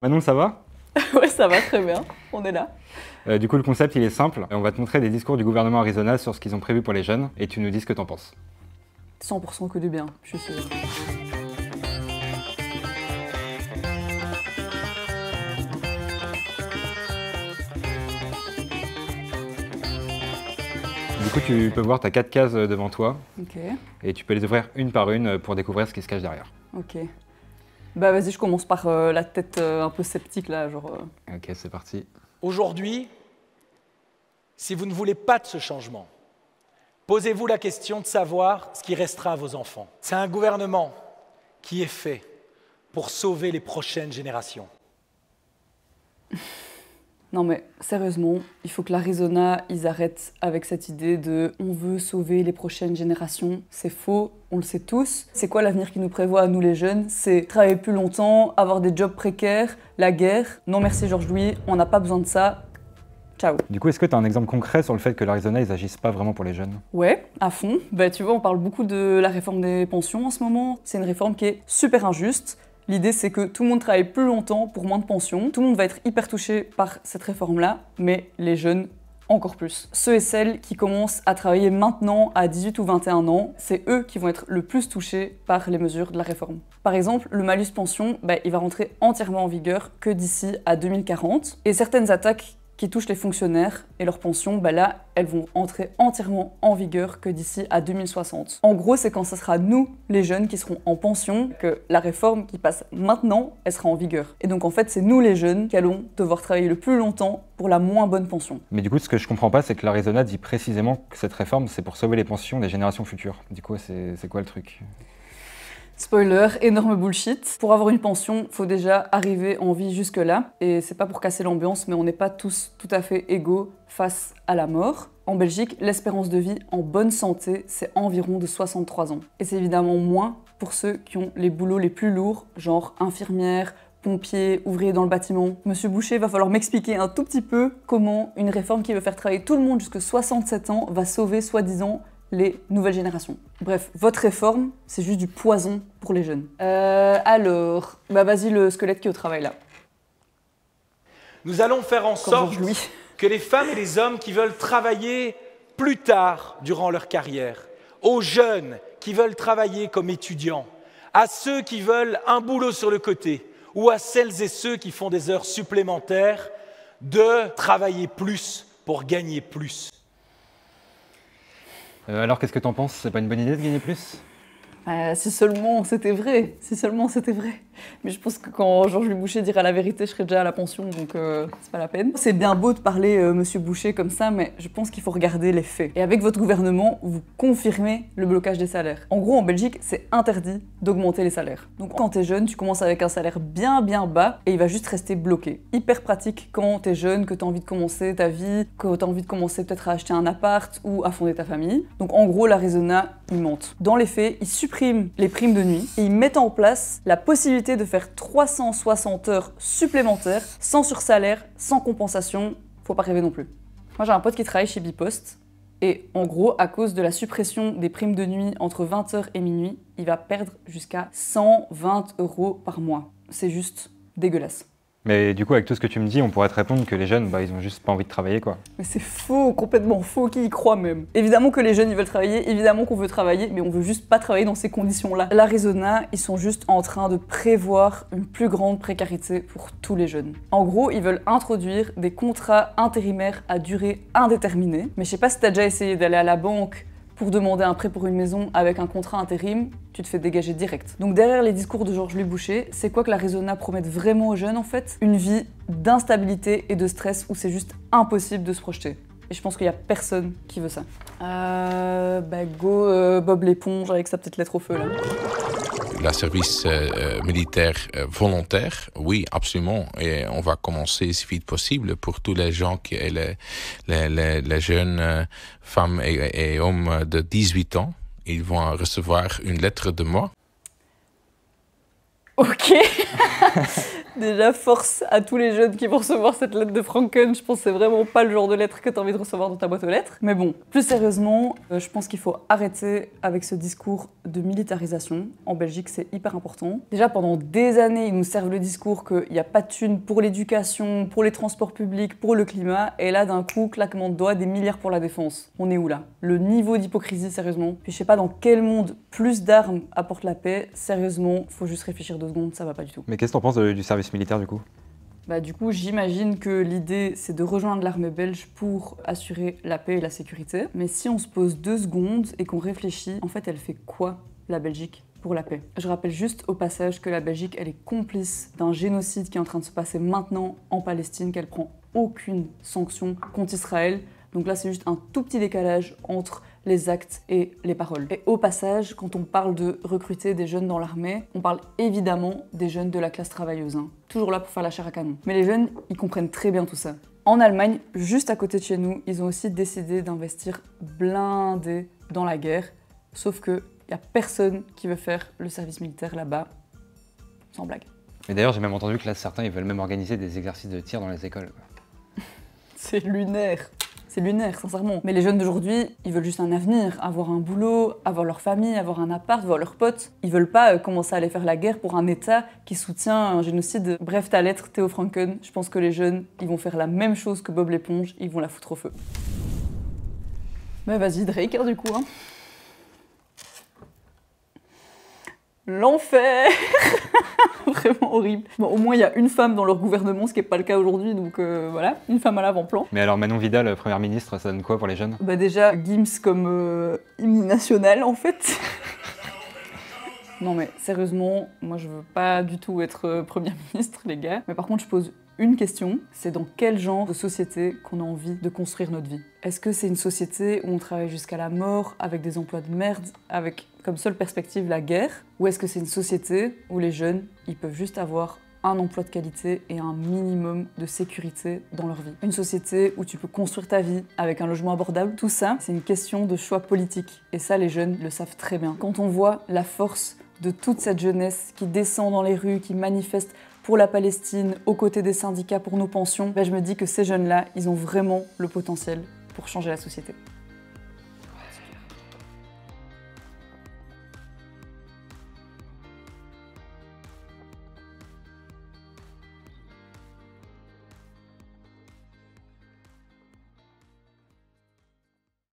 Manon, ça va? Ouais, ça va très bien, on est là. Du coup, le concept, il est simple. On va te montrer des discours du gouvernement Arizona sur ce qu'ils ont prévu pour les jeunes, et tu nous dis ce que t'en penses. 100% que du bien, je suis sûre. Du coup, tu peux voir, t'as 4 cases devant toi, Ok, et tu peux les ouvrir une par une pour découvrir ce qui se cache derrière. ok. Bah vas-y, je commence par la tête un peu sceptique là, genre... Ok, c'est parti. Aujourd'hui, si vous ne voulez pas de ce changement, posez-vous la question de savoir ce qui restera à vos enfants. C'est un gouvernement qui est fait pour sauver les prochaines générations. Non mais sérieusement, il faut que l'Arizona, ils arrêtent avec cette idée de « on veut sauver les prochaines générations ». C'est faux, on le sait tous. C'est quoi l'avenir qui nous prévoit à nous les jeunes? C'est travailler plus longtemps, avoir des jobs précaires, la guerre. Non merci Georges-Louis, on n'a pas besoin de ça. Ciao. Du coup, est-ce que tu as un exemple concret sur le fait que l'Arizona, ils agissent pas vraiment pour les jeunes? Ouais, à fond. Bah tu vois, on parle beaucoup de la réforme des pensions en ce moment. C'est une réforme qui est super injuste. L'idée, c'est que tout le monde travaille plus longtemps pour moins de pension. Tout le monde va être hyper touché par cette réforme-là, mais les jeunes, encore plus. Ceux et celles qui commencent à travailler maintenant à 18 ou 21 ans, c'est eux qui vont être le plus touchés par les mesures de la réforme. Par exemple, le malus pension, il va rentrer entièrement en vigueur que d'ici à 2040. Et certaines attaques qui touchent les fonctionnaires et leurs pensions, là, elles vont entrer entièrement en vigueur que d'ici à 2060. En gros, c'est quand ce sera nous, les jeunes, qui seront en pension, que la réforme qui passe maintenant, elle sera en vigueur. Et donc en fait, c'est nous, les jeunes, qui allons devoir travailler le plus longtemps pour la moins bonne pension. Mais du coup, ce que je comprends pas, c'est que l'Arizona dit précisément que cette réforme, c'est pour sauver les pensions des générations futures. Du coup, c'est quoi le truc? Spoiler, énorme bullshit. Pour avoir une pension, faut déjà arriver en vie jusque-là. Et c'est pas pour casser l'ambiance, mais on n'est pas tous tout à fait égaux face à la mort. En Belgique, l'espérance de vie en bonne santé, c'est environ de 63 ans. Et c'est évidemment moins pour ceux qui ont les boulots les plus lourds, genre infirmière, pompier, ouvrier dans le bâtiment. Monsieur Boucher, va falloir m'expliquer un tout petit peu comment une réforme qui veut faire travailler tout le monde jusqu'à 67 ans va sauver, soi-disant, les nouvelles générations. Bref, votre réforme, c'est juste du poison pour les jeunes. Alors, vas-y le squelette qui est au travail là. Nous allons faire en sorte Georges-Louis. que les femmes et les hommes qui veulent travailler plus tard durant leur carrière, aux jeunes qui veulent travailler comme étudiants, à ceux qui veulent un boulot sur le côté, ou à celles et ceux qui font des heures supplémentaires, de travailler plus pour gagner plus. Alors, qu'est-ce que t'en penses? C'est pas une bonne idée de gagner plus? Si seulement c'était vrai, si seulement c'était vrai. Mais je pense que quand Georges Boucher dira la vérité, je serai déjà à la pension, donc c'est pas la peine. C'est bien beau de parler Monsieur Boucher comme ça, mais je pense qu'il faut regarder les faits. Et avec votre gouvernement, vous confirmez le blocage des salaires. En gros, en Belgique, c'est interdit d'augmenter les salaires. Donc quand t'es jeune, tu commences avec un salaire bien bas et il va juste rester bloqué. Hyper pratique quand t'es jeune, que t'as envie de commencer ta vie, que t'as envie de commencer peut-être à acheter un appart ou à fonder ta famille. Donc en gros, l'Arizona, ils mentent. Dans les faits, ils suppriment les primes de nuit et ils mettent en place la possibilité de faire 360 heures supplémentaires sans sursalaire, sans compensation. Faut pas rêver non plus. Moi j'ai un pote qui travaille chez Bipost et en gros à cause de la suppression des primes de nuit entre 20h et minuit, il va perdre jusqu'à 120 € par mois. C'est juste dégueulasse. Mais du coup, avec tout ce que tu me dis, on pourrait te répondre que les jeunes, ils ont juste pas envie de travailler, quoi. Mais c'est faux, complètement faux, qui y croit même. Évidemment que les jeunes, ils veulent travailler, évidemment qu'on veut travailler, mais on veut juste pas travailler dans ces conditions-là. L'Arizona, ils sont juste en train de prévoir une plus grande précarité pour tous les jeunes. En gros, ils veulent introduire des contrats intérimaires à durée indéterminée. Mais je sais pas si t'as déjà essayé d'aller à la banque pour demander un prêt pour une maison avec un contrat intérim, tu te fais dégager direct. Donc derrière les discours de Georges-Louis Boucher, c'est quoi que l'Arizona promet vraiment aux jeunes en fait? Une vie d'instabilité et de stress où c'est juste impossible de se projeter. Et je pense qu'il y a personne qui veut ça. Go Bob l'éponge avec sa petite lettre au feu là. Le service militaire volontaire, oui, absolument. Et on va commencer si vite possible pour tous les gens, les jeunes femmes et hommes de 18 ans. Ils vont recevoir une lettre de moi. Ok. Déjà, force à tous les jeunes qui vont recevoir cette lettre de Franken. Je pense que c'est vraiment pas le genre de lettre que tu as envie de recevoir dans ta boîte aux lettres. Mais bon, plus sérieusement, je pense qu'il faut arrêter avec ce discours de militarisation. En Belgique, c'est hyper important. Déjà, pendant des années, ils nous servent le discours qu'il n'y a pas de thunes pour l'éducation, pour les transports publics, pour le climat. Et là, d'un coup, claquement de doigts, des milliards pour la défense. On est où là? Le niveau d'hypocrisie, sérieusement. Puis je sais pas dans quel monde plus d'armes apporte la paix. Sérieusement, faut juste réfléchir 2 secondes, ça va pas du tout. Mais qu'est-ce que t'en penses du service militaire du coup? Bah, du coup, j'imagine que l'idée, c'est de rejoindre l'armée belge pour assurer la paix et la sécurité. Mais si on se pose 2 secondes et qu'on réfléchit, en fait, elle fait quoi, la Belgique, pour la paix? Je rappelle juste au passage que la Belgique, elle est complice d'un génocide qui est en train de se passer maintenant en Palestine, qu'elle prend aucune sanction contre Israël. Donc là, c'est juste un tout petit décalage entre les actes et les paroles. Et au passage, quand on parle de recruter des jeunes dans l'armée, on parle évidemment des jeunes de la classe travailleuse. Toujours là pour faire la chair à canon. Mais les jeunes, ils comprennent très bien tout ça. En Allemagne, juste à côté de chez nous, ils ont aussi décidé d'investir blindé dans la guerre. Sauf qu'il n'y a personne qui veut faire le service militaire là-bas. Sans blague. Mais d'ailleurs, j'ai même entendu que là, certains, ils veulent même organiser des exercices de tir dans les écoles, quoi. C'est lunaire. C'est lunaire, sincèrement. Mais les jeunes d'aujourd'hui, ils veulent juste un avenir, avoir un boulot, avoir leur famille, avoir un appart, voir leurs potes. Ils veulent pas commencer à aller faire la guerre pour un État qui soutient un génocide. Bref, ta lettre, Theo Franken, je pense que les jeunes, ils vont faire la même chose que Bob l'éponge, ils vont la foutre au feu. Mais vas-y, Drake, hein, du coup. Hein. L'enfer. Vraiment horrible. Bon, au moins, il y a une femme dans leur gouvernement, ce qui n'est pas le cas aujourd'hui, donc voilà, une femme à l'avant-plan. Mais alors Manon Vidal, première ministre, ça donne quoi pour les jeunes? Bah déjà, Gims comme hymne national, en fait. Non mais sérieusement, moi je veux pas du tout être Premier ministre, les gars. Mais par contre, je pose une question, c'est dans quel genre de société qu'on a envie de construire notre vie? Est-ce que c'est une société où on travaille jusqu'à la mort, avec des emplois de merde, avec comme seule perspective la guerre? Ou est-ce que c'est une société où les jeunes, ils peuvent juste avoir un emploi de qualité et un minimum de sécurité dans leur vie? Une société où tu peux construire ta vie avec un logement abordable? Tout ça, c'est une question de choix politique. Et ça, les jeunes le savent très bien. Quand on voit la force de toute cette jeunesse qui descend dans les rues, qui manifeste pour la Palestine, aux côtés des syndicats pour nos pensions, ben je me dis que ces jeunes-là, ils ont vraiment le potentiel pour changer la société.